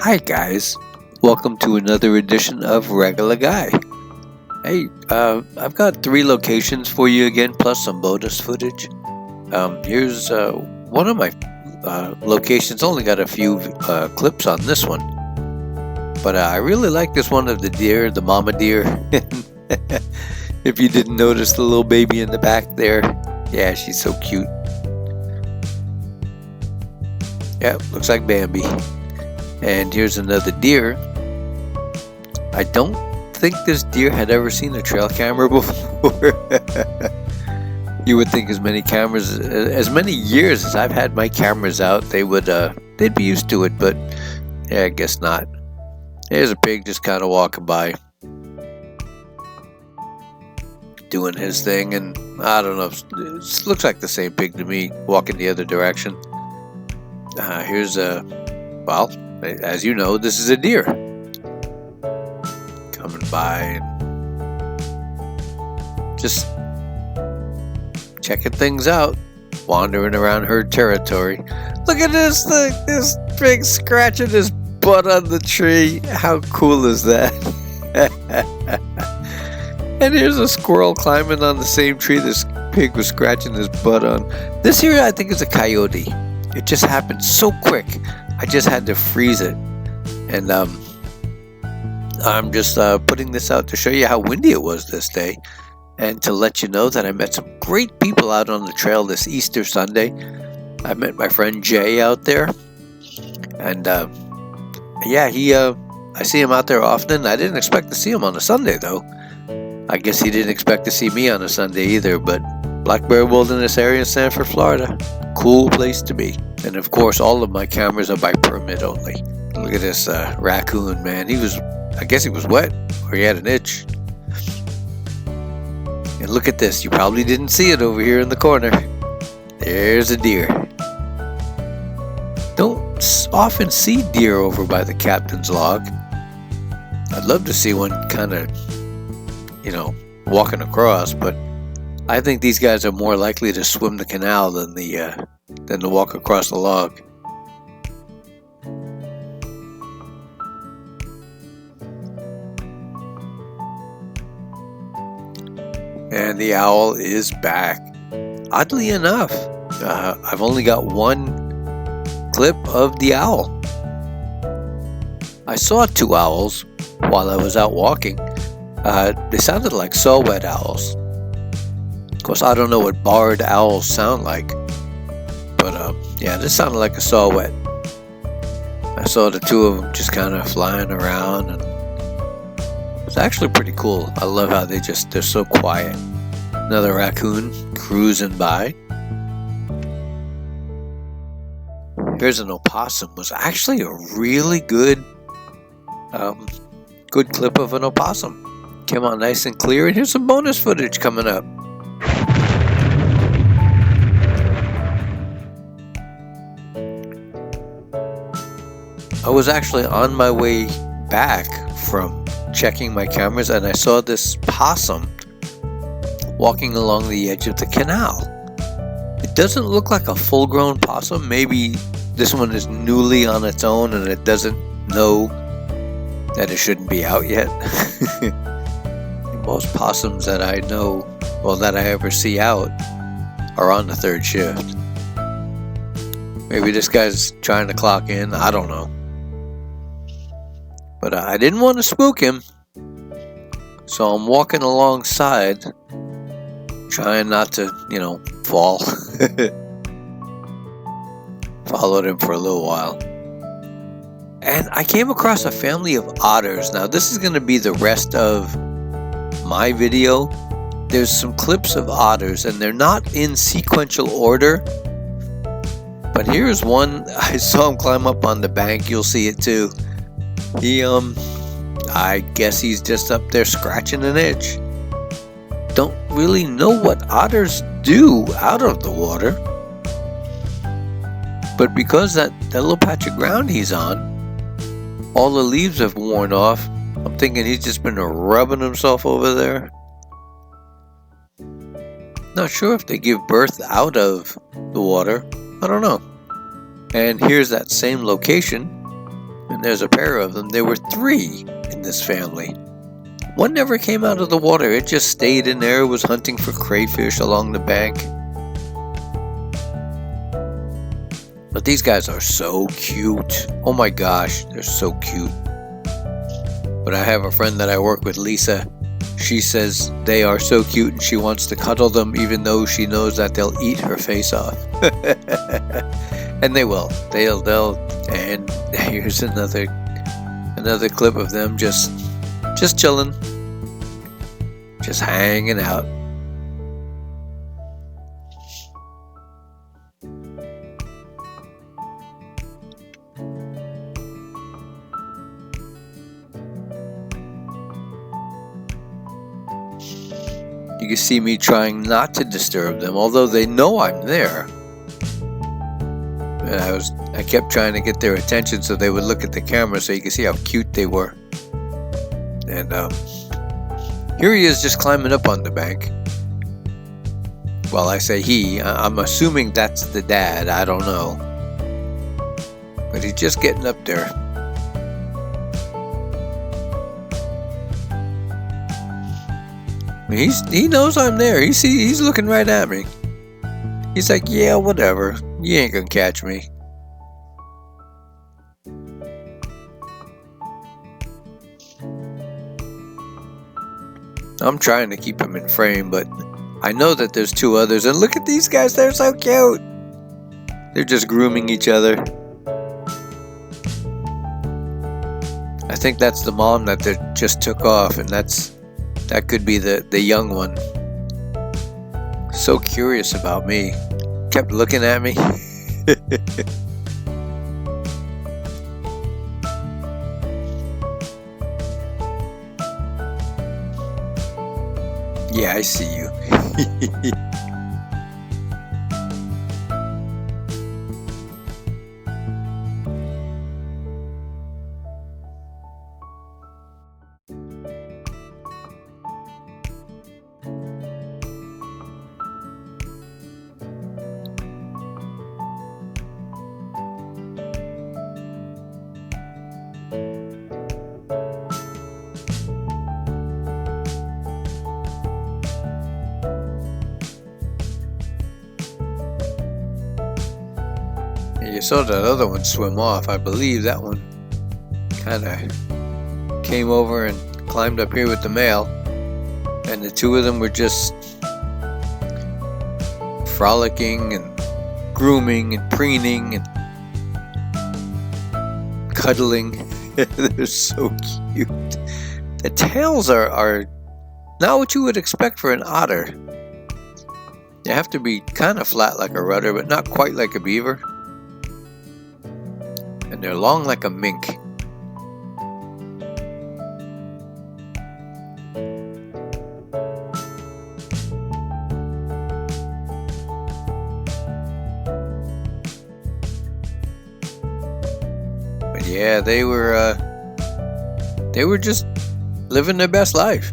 Hi guys, welcome to another edition of Regular Guy. Hey, I've got 3 locations for you again, plus some bonus footage. Here's one of my locations. Only got a few clips on this one, but I really like this one of the deer, the mama deer. If you didn't notice the little baby in the back there, yeah, she's so cute. Yeah, looks like Bambi. And here's another deer. I don't think this deer had ever seen a trail camera before. You would think as many years as I've had my cameras out, they'd be used to it, but yeah, I guess not. Here's a pig just kind of walking by, doing his thing, and I don't know, it looks like the same pig to me, walking the other direction. Here's well, as you know, this is a deer coming by and just checking things out, wandering around her territory. Look at this thing, this pig scratching his butt on the tree. How cool is that? And here's a squirrel climbing on the same tree this pig was scratching his butt on. This here I think is a coyote. It just happened so quick. I just had to freeze it, and I'm just putting this out to show you how windy it was this day, and to let you know that I met some great people out on the trail this Easter Sunday. I met my friend Jay out there, and yeah, I see him out there often. I didn't expect to see him on a Sunday though. I guess he didn't expect to see me on a Sunday either, but Black Bear Wilderness area in Sanford, Florida. Cool place to be. And of course, all of my cameras are by permit only. Look at this raccoon, man. I guess he was wet, or he had an itch. And look at this. You probably didn't see it over here in the corner. There's a deer. Don't often see deer over by the captain's log. I'd love to see one kind of, walking across, but I think these guys are more likely to swim the canal than to walk across the log. And the owl is back. Oddly enough, I've only got one clip of the owl. I saw 2 owls while I was out walking. They sounded like saw-whet owls. Of course, I don't know what barred owls sound like, but yeah, this sounded like a saw-whet. I saw the 2 of them just kind of flying around, and it's actually pretty cool. I love how they're so quiet. Another raccoon cruising by. Here's an opossum. Was actually a really good clip of an opossum. Came out nice and clear, and here's some bonus footage coming up. I was actually on my way back from checking my cameras, and I saw this possum walking along the edge of the canal. It doesn't look like a full-grown possum. Maybe this one is newly on its own and it doesn't know that it shouldn't be out yet. Most possums that I know, that I ever see out, are on the 3rd shift. Maybe this guy's trying to clock in. I don't know. But I didn't want to spook him, so I'm walking alongside, trying not to, fall. Followed him for a little while. And I came across a family of otters. Now, this is going to be the rest of my video. There's some clips of otters, and they're not in sequential order. But here's one. I saw him climb up on the bank. You'll see it too. I guess he's just up there scratching an itch. Don't really know what otters do out of the water. But because that little patch of ground he's on, all the leaves have worn off, I'm thinking he's just been rubbing himself over there. Not sure if they give birth out of the water. I don't know. And here's that same location And there's a pair of them. There were 3 in this family. One never came out of the water. It just stayed in there. It was hunting for crayfish along the bank. But these guys are so cute. Oh my gosh, they're so cute. But I have a friend that I work with, Lisa. She says they are so cute and she wants to cuddle them even though she knows that they'll eat her face off. And they will. They'll. And here's another clip of them just chilling, just hanging out. You can see me trying not to disturb them, although they know I'm there. And I kept trying to get their attention so they would look at the camera so you can see how cute they were. And here he is just climbing up on the bank. Well, I say he. I'm assuming that's the dad. I don't know. But he's just getting up there. He knows I'm there. He's looking right at me. He's like, yeah, whatever. You ain't gonna catch me. I'm trying to keep him in frame, but I know that there's 2 others. And look at these guys. They're so cute. They're just grooming each other. I think that's the mom that they just took off, and that could be the young one. So curious about me. Kept looking at me. Yeah, I see you. You saw that other one swim off. I believe that one kind of came over and climbed up here with the male, and the 2 of them were just frolicking and grooming and preening and cuddling. They're so cute. The tails are not what you would expect for an otter. They have to be kind of flat like a rudder, but not quite like a beaver. And they're long like a mink. But yeah, they were just living their best life.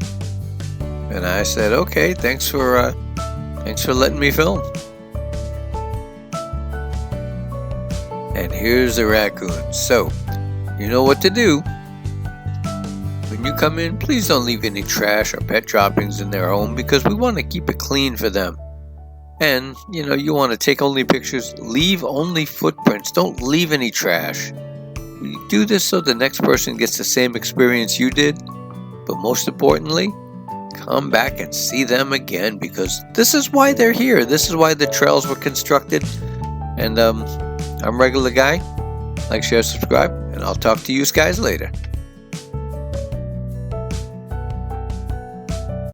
And I said, okay, thanks for letting me film. And here's the raccoon. So, you know what to do. When you come in, please don't leave any trash or pet droppings in their home because we want to keep it clean for them. And, you want to take only pictures, leave only footprints, don't leave any trash. We do this so the next person gets the same experience you did, but most importantly, come back and see them again because this is why they're here. This is why the trails were constructed. And I'm Regular Guy. Like, share, subscribe, and I'll talk to you guys later.